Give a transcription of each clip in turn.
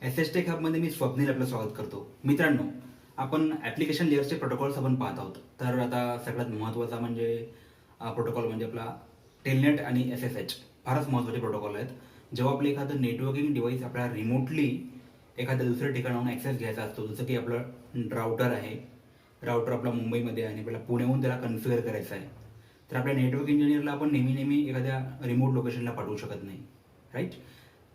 SSH take हबमध्ये मी स्वप्नील आपलं स्वागत करतो. मित्रांनो, आपण ॲप्लिकेशन लेअरचे प्रोटोकॉल्स आपण पाहत आहोत. तर आता सगळ्यात महत्त्वाचा म्हणजे प्रोटोकॉल म्हणजे आपला टेलनेट आणि SSH फारच महत्त्वाचे प्रोटोकॉल आहेत. जेव्हा आपलं एखादं नेटवर्किंग डिव्हाइस आपल्याला रिमोटली एखाद्या दुसऱ्या ठिकाणाहून ॲक्सेस घ्यायचा असतो, जसं की आपलं राउटर आहे. राउटर आपला मुंबईमध्ये आहे आणि आपल्याला पुण्याहून त्याला कन्फिगर करायचं आहे. तर आपल्या नेटवर्क इंजिनियरला आपण नेहमी एखाद्या रिमोट लोकेशनला पाठवू शकत नाही, राईट?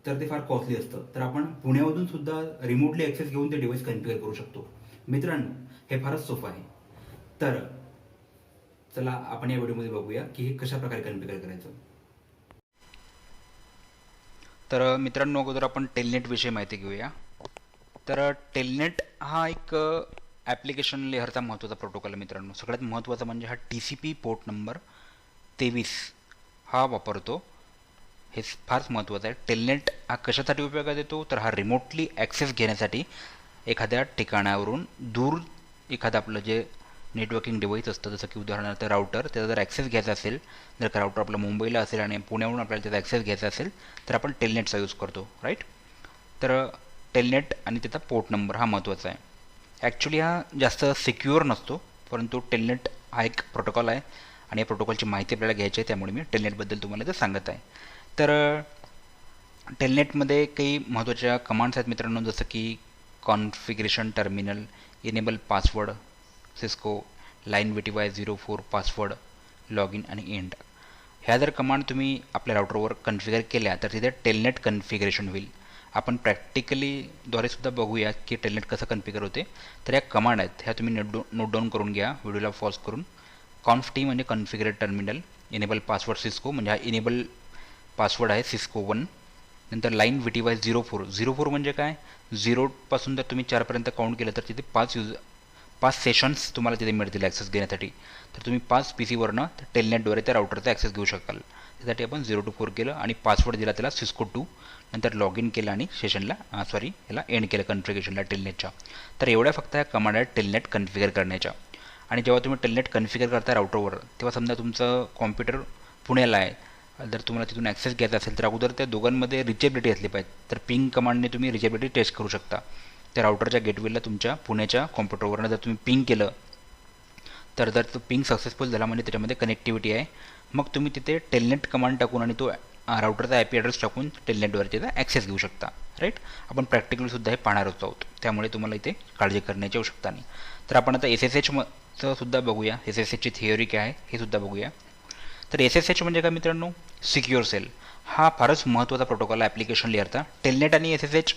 तर ते फार कॉस्टली असतं. तर आपण पुण्यामधून सुद्धा रिमोटली ॲक्सेस घेऊन ते डिव्हाइस कन्फिगर करू शकतो. मित्रांनो, हे फारच सोपं आहे. तर चला आपण या व्हिडिओमध्ये बघूया की हे कशा प्रकारे कन्फिगर करायचं. तर मित्रांनो, अगोदर आपण टेलनेटविषयी माहिती घेऊया. तर टेलनेट हा एक ॲप्लिकेशन लेअरचा महत्त्वाचा प्रोटोकॉल आहे. मित्रांनो, सगळ्यात महत्त्वाचा म्हणजे हा TCP पोर्ट नंबर 23 हा वापरतो. हे फारच महत्त्वाचं आहे. टेलनेट हा कशासाठी उपयोगात येतो, तर हा रिमोटली ॲक्सेस घेण्यासाठी एखाद्या ठिकाणावरून दूर एखादं आपलं जे नेटवर्किंग डिव्हाइस असतं, जसं की उदाहरणार्थ राउटर, त्याचा जर ॲक्सेस घ्यायचा असेल, जर का राउटर आपलं मुंबईला असेल आणि पुण्यावरून आपल्याला त्याचा ॲक्सेस घ्यायचा असेल, तर आपण टेलनेटचा यूज करतो, राईट? तर टेलनेट आणि त्याचा पोर्ट नंबर हा महत्त्वाचा आहे. ॲक्च्युली हा जास्त सिक्युअर नसतो, परंतु टेलनेट हा एक प्रोटोकॉल आहे आणि या प्रोटोकॉलची माहिती आपल्याला घ्यायची आहे, त्यामुळे मी टेलनेटबद्दल तुम्हाला ते सांगत आहे. तर टेलनेटमध्ये काही महत्त्वाच्या कमांड्स आहेत मित्रांनो, जसं की configuration terminal, enable password, Cisco, line VTY 04 password, log in आणि एंड. ह्या जर कमांड तुम्ही आपल्या राउटरवर कन्फिगर केल्या तर तिथे टेलनेट कन्फिगरेशन होईल. आपण प्रॅक्टिकलीद्वारे सुद्धा बघूया की टेलनेट कसं कन्फिगर होते. तर या कमांड आहेत, ह्या तुम्ही नोट डाऊन करून घ्या व्हिडिओला पॉज करून. कॉन्फ म्हणजे configure terminal, enable password Cisco म्हणजे हा इनेबल पासवर्ड आहे सिस्को 1. नंतर लाईन VTY 04 म्हणजे काय, 0पासून जर तुम्ही 4पर्यंत काउंट केलं तर तिथे 5 सेशन्स तुम्हाला तिथे मिळतील ॲक्सेस घेण्यासाठी. तर तुम्ही 5 PCवरनं टेलनेटद्वारे त्या राउटरचा ॲक्सेस घेऊ शकाल. त्यासाठी आपण 0 to 4 केलं आणि पासवर्ड दिला त्याला सिस्को 2. नंतर लॉग इन केलं आणि याला एंड केलं कन्फिगरेशनला टेलनेटच्या. तर एवढ्या फक्त ह्या कमांड आहेत टेलनेट कन्फिगर करण्याच्या. आणि जेव्हा तुम्ही टेलनेट कन्फिगर करता राउटरवर, तेव्हा समजा तुमचं कॉम्प्युटर पुण्याला आहे, जर तुम्हाला तिथून ॲक्सेस घ्यायचा असेल तर अगोदर त्या दोघांमध्ये रिचेबिलिटी असली पाहिजे. तर पिंग कमांडने तुम्ही रिचेबिलिटी टेस्ट करू शकता. त्या राउटरच्या गेटवेला तुमच्या पुण्याच्या कॉम्प्युटरवरनं जर तुम्ही पिंग केलं तर जर तो पिंग सक्सेसफुल झाला म्हणजे त्याच्यामध्ये कनेक्टिव्हिटी आहे, मग तुम्ही तिथे टेलनेट कमांड टाकून आणि तो राउटरचा IP ॲड्रेस टाकून टेलनेटवर त्याचा ॲक्सेस घेऊ शकता, राईट? आपण प्रॅक्टिकलीसुद्धा हे पाहणारच आहोत, त्यामुळे तुम्हाला इथे काळजी करण्याची आवश्यकता नाही. तर आपण आता SSHचं सुद्धा बघूया. SSHची थिअरी काय आहे हे सुद्धा बघूया. तर SSH म्हणजे काय मित्रांनो, सिक्युअर सेल. हा फारच महत्त्वाचा प्रोटोकॉल आहे ॲप्लिकेशन लेअरचा. टेलनेट आणि SSH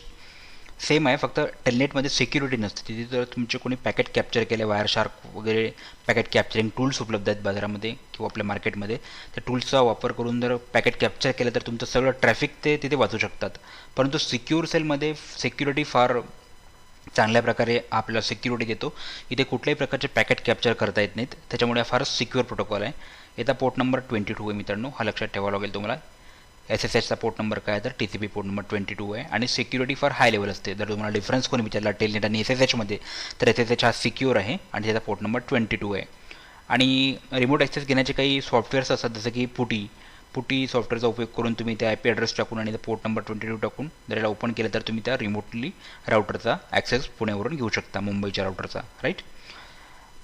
सेम आहे, फक्त टेलनेटमध्ये सिक्युरिटी नसते. तिथे जर तुमचे कोणी पॅकेट कॅप्चर केले, वायर शार्क वगैरे पॅकेट कॅप्चरिंग टूल्स उपलब्ध आहेत बाजारामध्ये किंवा आपल्या मार्केटमध्ये, त्या टूल्सचा वापर करून जर पॅकेट कॅप्चर केलं तर तुमचं सगळं ट्रॅफिक ते तिथे वाचू शकतात. परंतु सिक्युअर सेलमध्ये सिक्युरिटी फार चांगल्या प्रकारे आपल्याला सिक्युरिटी देतो. इथे कुठल्याही प्रकारचे पॅकेट कॅप्चर करता येत नाहीत, त्याच्यामुळे हा फारच सिक्युअर प्रोटोकॉल आहे. याचा पोर्ट नंबर 22 आहे मित्रांनो, हा लक्षात ठेवावा लागेल तुम्हाला. SSHचा पोर्ट नंबर काय आहे तर TCP पोर्ट नंबर 22 आहे आणि सिक्युरिटी फार हाय लेवल असते. जर तुम्हाला डिफरन्स कोणी विचारला टेलनेट आणि SSHमध्ये, तर SSH हा सिक्युअर आहे आणि त्याचा पोर्ट नंबर 22 आहे. आणि रिमोट ॲक्सेस घेण्याचे काही सॉफ्टवेअर्स असतात, जसं की पुटी सॉफ्टवेअरचा उपयोग करून तुम्ही त्या IP ॲड्रेस टाकून आणि पोर्ट नंबर 22 टाकून जर याला ओपन केलं तर तुम्ही त्या रिमोटली राउटरचा ॲक्सेस पुण्यावरून घेऊ शकता, मुंबईच्या राउटरचा, राईट?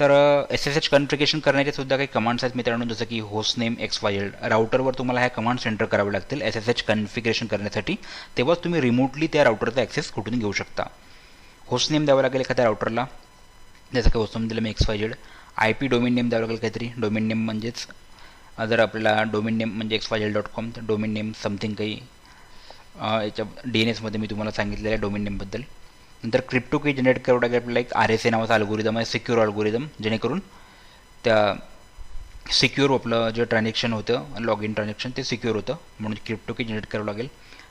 तर SSH कन्फिगरेशन करण्याचे सुद्धा काही कमांड्स आहेत मित्रांनो, जसं की होस्ट नेम XYZ. राउटरवर तुम्हाला ह्या कमांड्स एंटर करावे लागतील SSH कन्फिगरेशन करण्यासाठी, तेव्हाच तुम्ही रिमोटली त्या राउटरचा ॲक्सेस कुठून घेऊ शकता. होस्ट नेम द्यावं लागेल एखाद्या राउटरला, जसं की होस्ट नेम दिलं मी XYZ. IP डोमेन नेम द्यावं लागेल काहीतरी. डोमेन नेम म्हणजेच जर आपल्याला डोमेन नेम म्हणजे XYZ.com, तर डोमेन नेम समथिंग काही याच्या DNSमध्ये मी तुम्हाला सांगितलेलं आहे डोमेन नेमबद्दल. नंतर क्रिप्टो की जनरेट करावं लागेल आपल्याला. एक RSA नावाचा अल्गोरिदम आहे, सिक्युअर अल्गोरिदम, जेणेकरून त्या सिक्युअर आपलं जे ट्रान्झॅक्शन होतं, लॉग इन ट्रान्झॅक्शन, ते सिक्युअर होतं, म्हणून क्रिप्टो की जनरेट करावं लागेल.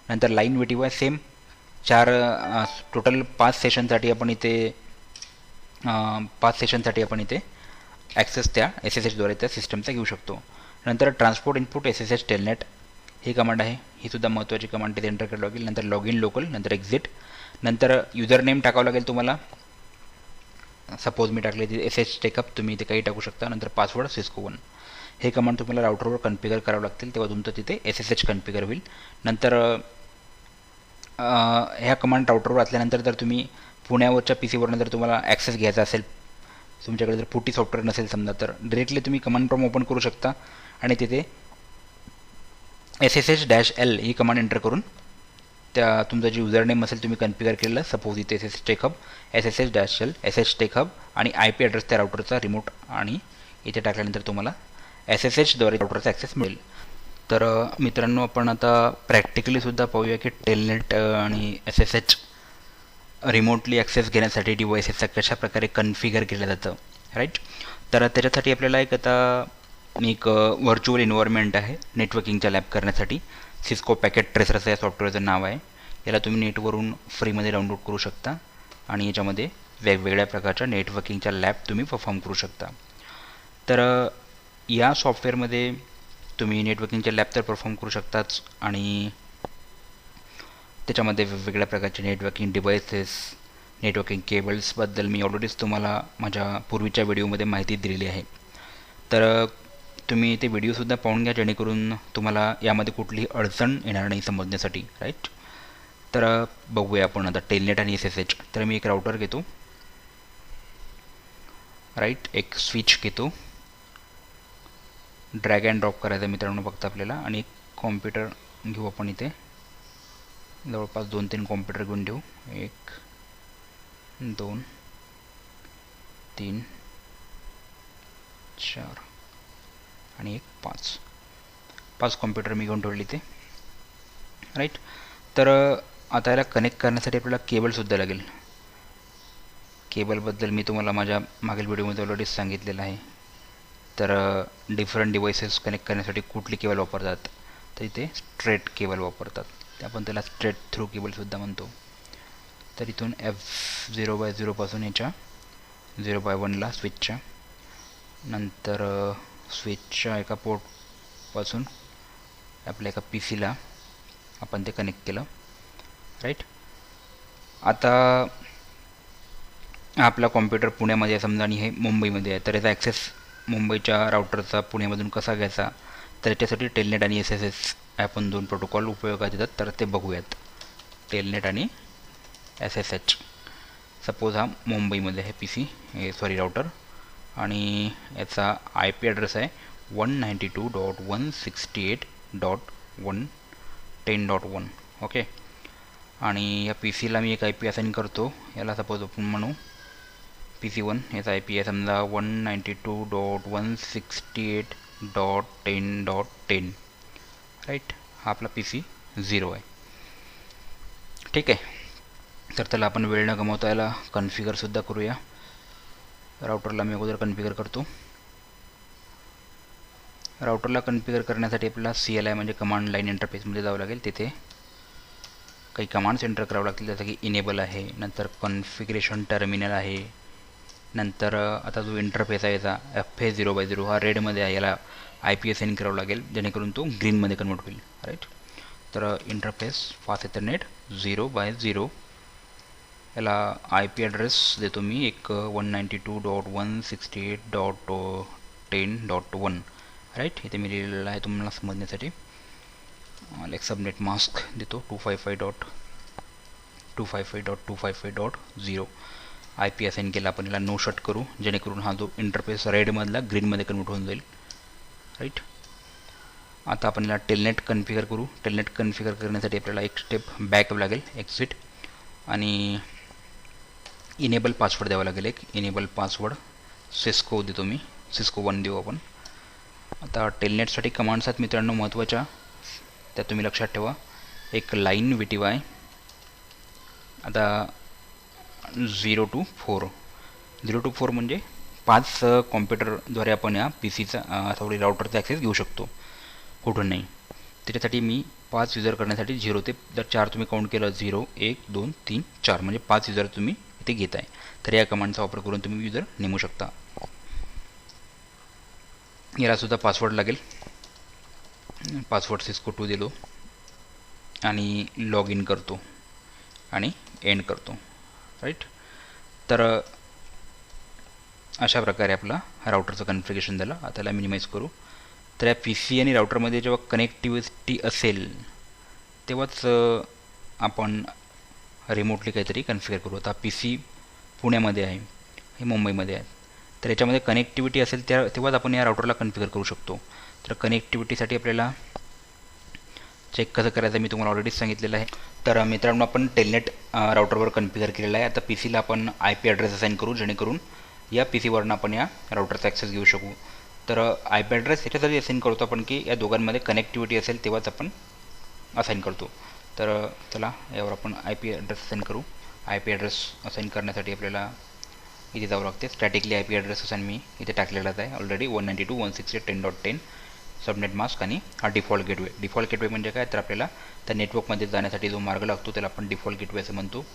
नंतर लाईन VTY सेम, टोटल 5 सेशनसाठी आपण इथे ॲक्सेस त्या SSHद्वारे त्या सिस्टमचा घेऊ शकतो. नंतर ट्रान्सपोर्ट इनपुट SSH टेलनेट ही कमांड आहे, ही सुद्धा महत्त्वाची कमांड तिथे एंटर करावं लागेल. नंतर लॉग इन लोकल, नंतर एक्झिट. नंतर युजर नेम टाकावं लागेल तुम्हाला, सपोज मी टाकले तिथे SSH टेकअप, तुम्ही इथे काही टाकू शकता. नंतर पासवर्ड सिस्को 1. हे कमांड तुम्हाला राउटरवर कन्फिगर करावं लागतील, तेव्हा तुमचं तिथे SSH कन्फिगर होईल. नंतर ह्या कमांड राऊटरवर असल्यानंतर जर तुम्ही पुण्यावरच्या पी सीवरनं जर तुम्हाला ॲक्सेस घ्यायचा असेल, तुमच्याकडे जर पुटी सॉफ्टवेअर नसेल समजा, तर डिरेक्टली तुम्ही कमांड प्रॉम्प्ट ओपन करू शकता आणि तिथे SSH-L ही कमांड एंटर करून त्या तुमचं जे युजर नेम असेल तुम्ही कन्फिगर केलेलं, सपोज इथे SSH tech hub, SSH-L SSH tech hub आणि IP ॲड्रेस त्या राऊटरचा रिमोट, आणि इथे टाकल्यानंतर तुम्हाला SSHद्वारे राऊटरचा ॲक्सेस मिळेल. तर मित्रांनो, आपण आता प्रॅक्टिकलीसुद्धा पाहूया की टेलनेट आणि SSH रिमोटली ॲक्सेस घेण्यासाठी डिव्हाइसेसचा कशा प्रकारे कन्फिगर केलं जातं, राईट. तर त्याच्यासाठी आपल्याला एक व्हर्च्युअल एन्व्हायरमेंट आहे नेटवर्किंगच्या लॅब करण्यासाठी. सिस्को पॅकेट ट्रेसर असं या सॉफ्टवेअरचं नाव आहे. याला तुम्ही नेटवरून फ्रीमध्ये डाउनलोड करू शकता आणि याच्यामध्ये वेगवेगळ्या प्रकारच्या नेटवर्किंगच्या लॅब तुम्ही परफॉर्म करू शकता. तर या सॉफ्टवेअरमध्ये तुम्ही नेटवर्किंगच्या लॅब तर परफॉर्म करू शकताच, आणि त्याच्यामध्ये वेगवेगळ्या प्रकारचे नेटवर्किंग डिव्हाइसेस, नेटवर्किंग केबल्सबद्दल मी ऑलरेडीच तुम्हाला माझ्या पूर्वीच्या व्हिडिओमध्ये माहिती दिलेली आहे. तर तुम्ही ते व्हिडिओसुद्धा पाहून घ्या, जेणेकरून तुम्हाला यामध्ये कुठलीही अडचण येणार नाही समजण्यासाठी, राईट. तर बघूया आपण आता टेलनेट आणि SSH. तर मी एक राऊटर घेतो, राईट, एक स्विच घेतो, ड्रॅग अँड ड्रॉप करायचा मित्रांनो फक्त आपल्याला, आणि एक कॉम्प्युटर घेऊ आपण. इथे जवळपास 2-3 कॉम्प्युटर घेऊन ठेवू. 1 2 3 4 आणि 5 कॉम्प्युटर मी घेऊन ठेवले इथे, राईट. तर आता याला कनेक्ट करण्यासाठी आपल्याला केबलसुद्धा लागेल. केबलबद्दल मी तुम्हाला माझ्या मागील व्हिडिओमध्ये ऑलरेडी सांगितलेलं आहे. तर डिफरंट डिव्हाइसेस कनेक्ट करण्यासाठी कुठली केबल वापरतात, तर इथे स्ट्रेट केबल वापरतात. ते आपण त्याला स्ट्रेट थ्रू केबलसुद्धा म्हणतो. तर इथून F0/0 पासून याच्या 0/1ला स्विचच्या, नंतर स्विचच्या एका पोर्टपासून आपल्या एका PCला आपण ते कनेक्ट केलं, राईट. आता आपला कॉम्प्युटर पुण्यामध्ये आहे समजा आणि हे मुंबईमध्ये आहे, तर याचा ॲक्सेस मुंबईच्या राऊटरचा पुण्यामधून कसा घ्यायचा, तर याच्यासाठी टेलनेट आणि SSH आपण 2 प्रोटोकॉल उपयोगात येतात. तर ते बघूयात. टेलनेट आणि SSH. सपोज हा मुंबईमध्ये आहे राऊटर, आणि याचा IP ॲड्रेस आहे 192.168.110.1. ओके. आणि या PCला मी एक IP असाइन करतो. याला सपोज आपण म्हणू PC1. याचा IP आहे समजा 192.168.10.10, राईट. हा आपला PC0 आहे, ठीक आहे. तर त्याला आपण वेळ न गमावता याला कन्फिगरसुद्धा करूया. राऊटरला मी अगोदर कन्फिगर करतो. राऊटरला कन्फिगर करण्यासाठी आपल्याला CLI म्हणजे कमांड लाईन इंटरफेसमध्ये जावं लागेल. तिथे काही कमांड्स एंटर करावं लागतील, जसं की इनेबल आहे, नंतर कॉन्फिगरेशन टर्मिनल आहे, नंतर आता जो इंटरफेस आहे याचा FA0/0 हा रेडमध्ये आहे, याला IP असाइन करावं लागेल, जेणेकरून तो ग्रीनमध्ये कन्वर्ट होईल, राईट. तर इंटरफेस फास्ट इथरनेट 0/0, याला IP ॲड्रेस देतो मी एक 192.168.10.1, राईट. इथे मी लिहिलेलं आहे तुम्हाला समजण्यासाठी. एक सबनेट मास्क देतो 255.255.255.0. IP असाइन केला आपण. याला नो शट करू, जेणेकरून हा जो इंटरफेस रेडमधला ग्रीनमध्ये कन्वर्ट होऊन जाईल, राईट. आता आपण याला टेलनेट कन्फिगर करू. टेलनेट कन्फिगर करण्यासाठी आपल्याला एक स्टेप बॅक लागेल, एक्झिट, आणि इनेबल पासवर्ड द्यावा लागेल. एक इनेबल पासवर्ड सिस्को देतो मी, सिस्को 1 देऊ आपण. आता टेलनेटसाठी कमांड्स आहेत मित्रांनो महत्त्वाच्या, त्या तुम्ही लक्षात ठेवा. एक लाईन VTY, आता 0 to 4 म्हणजे 5 कॉम्प्युटरद्वारे आपण या PCचा राऊटरचा ॲक्सेस घेऊ शकतो, कुठून नाही. त्याच्यासाठी मी 5 युजर करण्यासाठी 0 ते 4 तुम्ही काउंट केलं, 0 1 2 3 4 म्हणजे 5 युजर तुम्ही इथे घेत आहे. तर या कमांडचा वापर करून तुम्ही युजर नेमू शकता. यालासुद्धा पासवर्ड लागेल. पासवर्ड सिस्को 2 दिलो आणि लॉग इन करतो आणि एंड करतो, राईट. तर अशा प्रकारे आपला राऊटरचं कन्फिगरेशन झालं. आता त्याला मिनिमाइज करू. तर या PC आणि राऊटरमध्ये जेव्हा कनेक्टिव्हिटी असेल तेव्हाच आपण रिमोटली काहीतरी कन्फिगर करू. आता पी सी पुण्यामध्ये आहे, हे मुंबईमध्ये आहे, तर याच्यामध्ये कनेक्टिव्हिटी असेल तेव्हाच आपण या राउटरला कन्फिगर करू शकतो. तर कनेक्टिव्हिटीसाठी आपल्याला चेक कसं करायचं मी तुम्हाला ऑलरेडीच सांगितलेलं आहे. तर मित्रांनो, आपण टेलनेट राउटरवर कन्फिगर केलेलं आहे. आता पी सीला आपण आय पी ॲड्रेस असाईन करू, जेणेकरून या पी सीवरनं आपण या राउटरचा ॲक्सेस घेऊ शकू. तर आय पी ॲड्रेस याच्यासाठी असाईन करतो आपण की या दोघांमध्ये कनेक्टिव्हिटी असेल तेव्हाच आपण असाईन करतो. तर चला यावर आपण आय पी ॲड्रेस असाईन करू. आय पी ॲड्रेस असाईन करण्यासाठी आपल्याला इथे जावं लागते. Statically I P address assign मी इथे टाकलेलाच आहे ऑलरेडी, 192.168.10.10 सबनेट मास्क आणि हा डिफॉल्ट गेटवे. डिफॉल्ट गेटवे म्हणजे काय, तर आपल्याला त्या नेटवर्कमध्ये जाण्यासाठी जो मार्ग लागतो त्याला आपण डिफॉल्ट गेटवे असं म्हणतो.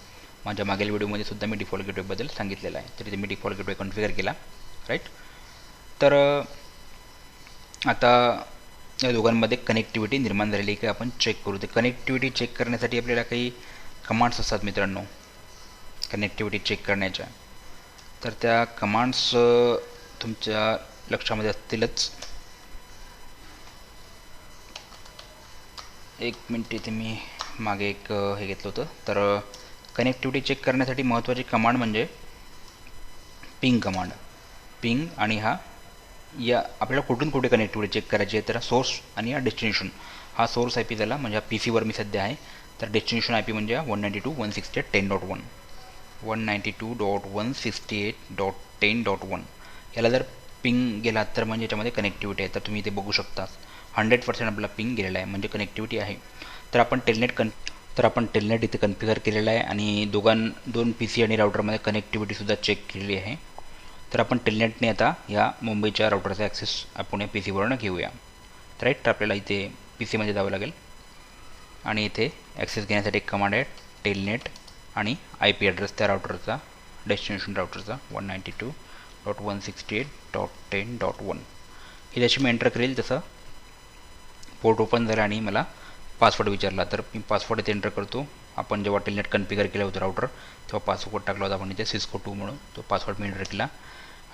माझ्या मागील व्हिडिओमध्ये सुद्धा मी डिफॉल्ट गेटवेबद्दल सांगितलेलं आहे. तर इथे मी डिफॉल्ट गेटवे कॉन्फिगर केला, राईट. तर आता या दोघांमध्ये कनेक्टिव्हिटी निर्माण झालेली आहे की आपण चेक करू. ते कनेक्टिव्हिटी चेक करण्यासाठी आपल्याला काही कमांड्स असतात मित्रांनो, कनेक्टिव्हिटी चेक करण्याच्या. तर त्या कमांड्स तुमच्या लक्षामध्ये असतीलच. एक मिनिट, इथे मी मागे एक हे घेतलं होतं. तर कनेक्टिव्हिटी चेक करण्यासाठी महत्त्वाची कमांड म्हणजे पिंग कमांड. पिंग आणि हा या आपल्याला कुठून कुठे कनेक्टिव्हिटी चेक करायची आहे, तर सोर्स आणि हा डेस्टिनेशन. हा सोर्स आय पी झाला, म्हणजे हा पी सीवर मी सध्या आहे. तर डेस्टिनेशन आय पी म्हणजे 192.168.10.1 192.168.10.1 याला जर पिंग गेला तर म्हणजे याच्यामध्ये कनेक्टिव्हिटी आहे. तर तुम्ही इथे बघू शकता 100% आपला पिंग गेलेला आहे, म्हणजे कनेक्टिव्हिटी आहे. तर आपण टेलनेट इथे कन्फिगर केलेला आहे आणि दोन पी सी आणि राउटरमध्ये कनेक्टिव्हिटीसुद्धा चेक केलेली आहे. तर आपण टेलनेटने आता या मुंबईच्या राउटरचा ॲक्सेस आपण या पी सीवरून घेऊया, राईट. तर आपल्याला इथे पी सीमध्ये जावं लागेल आणि इथे ॲक्सेस घेण्यासाठी एक कमांड आहे टेलनेट आणि आय पी ॲड्रेस त्या राउटरचा, डेस्टिनेशन राउटरचा 192.168.10.1. हे जशी मी एंटर करेल तसं पोर्ट ओपन झाला आणि मला पासवर्ड विचारला. तर मी पासवर्ड इथे एंटर करतो. आपण जेव्हा टेलनेट कन्फिगर केलं होतं राउटर तेव्हा पासवर्ड टाकला होता आपण इथे सिस्को 2 म्हणून. तो पासवर्ड मी एंटर केला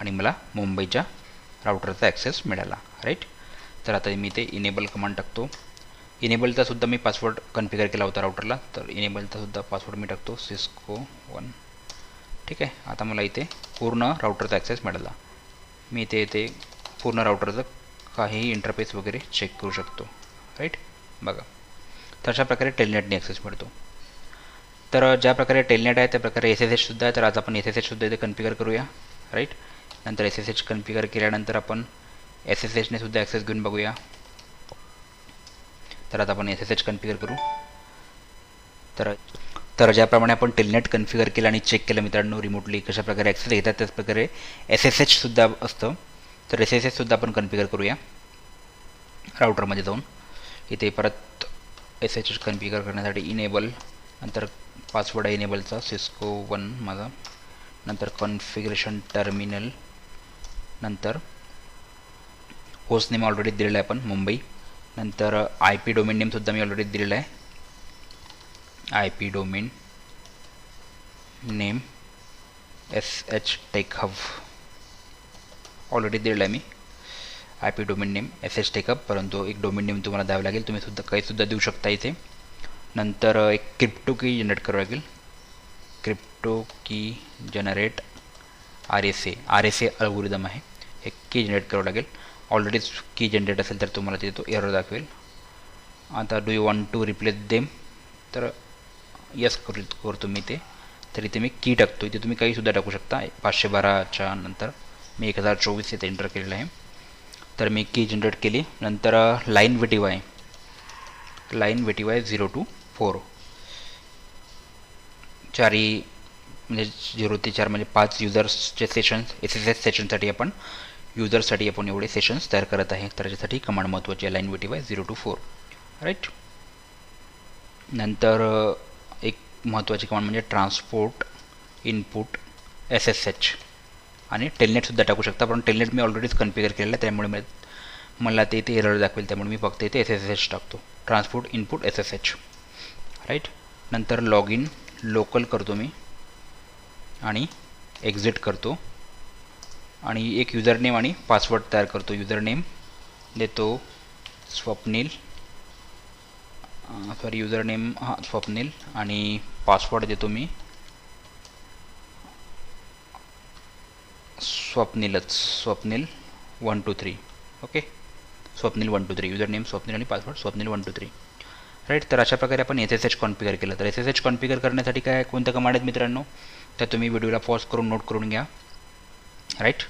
आणि मला मुंबईच्या राउटरचा ॲक्सेस मिळाला, राईट. तर आता मी इथे इनेबल कमांड टाकतो. इनेबलचा सुद्धा मी पासवर्ड कन्फिगर केला होता राउटरला, तर इनेबलचा सुद्धा पासवर्ड मी टाकतो सिस्को 1, ठीक आहे. आता मला इथे पूर्ण राउटरचा ॲक्सेस मिळाला. मी इथे पूर्ण राउटरचं काहीही इंटरफेस वगैरे चेक करू शकतो, राईट. बघा, तर अशा प्रकारे टेलनेटने ॲक्सेस मिळतो. तर ज्या प्रकारे टेलनेट आहे त्या प्रकारे SSH सुद्धा आहे. तर आज आपण SSH सुद्धा इथे कन्फिगर करूया, राईट. नंतर SSH कन्फिगर केल्यानंतर आपण SSHने सुद्धा ॲक्सेस घेऊन बघूया. तर आता आपण SSH कन्फिगर करू. तर ज्याप्रमाणे आपण टेलनेट कन्फिगर केलं आणि चेक केलं मित्रांनो रिमोटली कशा प्रकारे ॲक्सेस घेतात, त्याच प्रकारे SSH सुद्धा असतं. तर SSH सुद्धा आपण कन्फिगर करूया राउटरमध्ये जाऊन. इथे परत SSH कन्फिगर करण्यासाठी इनेबल, नंतर पासवर्ड आहे इनेबलचा सिस्को 1 माझा, नंतर कॉन्फिगरेशन टर्मिनल, नंतर होस्ट नेम ऑलरेडी दिलेला आहे आपण मुंबई, नंतर आय पी डोमेन नेमसुद्धा मी ऑलरेडी दिलेला आहे. I P domain name SH Tech Hub already दिलेला आहे मी. I P domain name SH Tech Hub, परंतु एक डोमेन नेम तुम्हाला द्यावं लागेल. तुम्ही सुद्धा देऊ शकता इथे. नंतर एक क्रिप्टो की जनरेट करावं लागेल. क्रिप्टो की जनरेट RSA अल्गोरिदम आहे. एक की जनरेट करावं लागेल. ऑलरेडीच की जनरेट असेल तर तुम्हाला तिथे तो एरर दाखवेल. आता do you want to replace them, तर यस करतो मी ते. तर इथे मी की टाकतो. इथे तुम्ही काहीसुद्धा टाकू शकता. 512च्या नंतर मी 1024 इथे एंटर केलेलं आहे. तर मी की जनरेट केली. नंतर लाईन VTY 0 to 4 चारही म्हणजे 0 ते 4 म्हणजे 5 युजर्सचे सेशन्स SSH सेशनसाठी आपण एवढे सेशन्स तयार करत आहे. तर त्याच्यासाठी कमांड महत्त्वाची आहे लाईन VTY 0 to 4, राईट. नंतर एक महत्त्वाची कमांड म्हणजे ट्रान्सपोर्ट इनपुट SSH आणि टेलनेटसुद्धा टाकू शकता, पण टेलनेट मी ऑलरेडीच कन्फिगर केलेलं आहे त्यामुळे मला ते इथे एरर दाखवेल. त्यामुळे मी फक्त इथे SSH टाकतो, ट्रान्सपोर्ट इनपुट SSH, राईट. नंतर लॉग इन लोकल करतो मी आणि एक्झिट करतो आणि एक युजर नेम आणि पासवर्ड तयार करतो. युजर नेम देतो Swapnil sorry user name Swapnil आणि पासवर्ड देतो मी Swapnil 123. Okay, Swapnil 123 user name Swapnil आणि पासवर्ड स्वप्नील 123. राईट. तर अशा प्रकारे आपण SSH कॉन्फिगर केलं. तर SSH कॉन्फिगर करण्यासाठी काय कोणत्या कमांड आहेत मित्रांनो, तर तुम्ही व्हिडिओला पॉज करून नोट करून घ्या. राईट.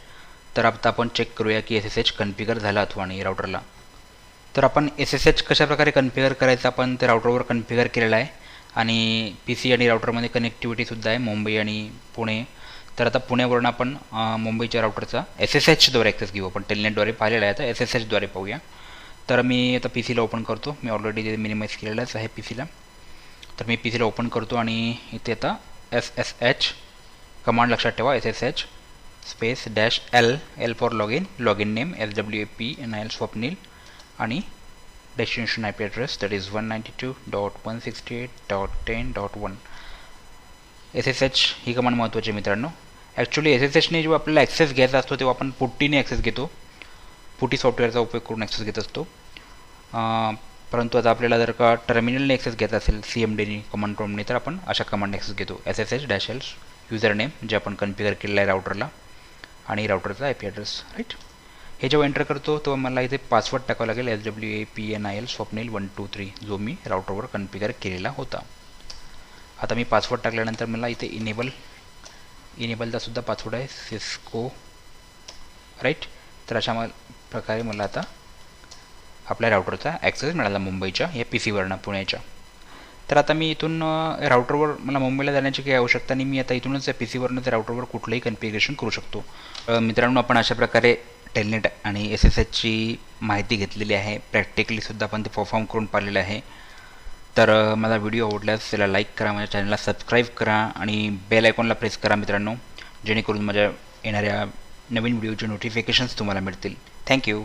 तर आता आपण चेक करूया की SSH कॉन्फिगर झाला अथवा नाही राउटरला. तर आपण SSH कशाप्रकारे कॉन्फिगर करायचं आपण ते राउटरवर कॉन्फिगर केलेलं आहे आणि PC आणि राउटरमध्ये कनेक्टिव्हिटीसुद्धा आहे मुंबई आणि पुणे. तर आता पुण्यावरून आपण मुंबईच्या राउटरचा SSHद्वारे ॲक्सेस घेऊ. आपण टेलनेटद्वारे पाहिलेला आहे, आता SSHद्वारे पाहूया. तर मी आता PCला ओपन करतो. मी ऑलरेडी ते मिनिमाइज केलेलंच आहे PCला. तर मी PCला ओपन करतो आणि इथे आता SSH कमांड लक्षात ठेवा, SSH space -L for login name SWAPNIL Swapnil आणि destination IP address that is 192.168.10.1. SSH ही कमांड महत्त्वाची आहे मित्रांनो. ॲक्च्युली SSHने जेव्हा आपल्याला ॲक्सेस घ्यायचा असतो तेव्हा आपण पुट्टीने ॲक्सेस घेतो, पुटी सॉफ्टवेअरचा उपयोग करून ॲक्सेस घेत असतो. परंतु आता आपल्याला जर का टर्मिनलने ॲक्सेस घ्यायचा असेल CMDने कमांड प्रॉम्प्टने तर आपण अशा कमांड ॲक्सेस घेतो, SSH-L युजर नेम जे आपण कॉन्फिगर केलेलं आहे राउटरला आणि राउटरचा IP ॲड्रेस. राईट. हे जेव्हा एंटर करतो तेव्हा मला इथे पासवर्ड टाकावा लागेल SWAPNIL स्वप्नील 123 जो मी राउटरवर कॉन्फिगर केलेला होता. आता मी पासवर्ड टाकल्यानंतर मला इथे इनेबलचा सुद्धा पासवर्ड आहे सिस्को. राईट. तर अशा प्रकारे मला आता आपल्या राउटरचा ॲक्सेस मिळाला मुंबईच्या या PCवरनं पुण्याच्या. तर आता मी इथून राउटरवर मला मुंबईला जाण्याची काही आवश्यकता नाही, मी आता इथूनच या PCवरनं त्या राउटरवर कुठलंही कॉन्फिगरेशन करू शकतो. मित्रांनो, आपण अशा प्रकारे टेलनेट आणि SSHची माहिती घेतलेली आहे. प्रॅक्टिकलीसुद्धा आपण ते परफॉर्म करून पाहिलेलं आहे. तर माझा व्हिडिओ आवडल्यास त्याला लाईक करा, माझ्या चॅनलला सबस्क्राईब करा आणि बेल आयकॉनला प्रेस करा मित्रांनो, जेणेकरून माझ्या येणाऱ्या नवीन व्हिडिओचे नोटिफिकेशन्स तुम्हाला मिळतील. थँक्यू.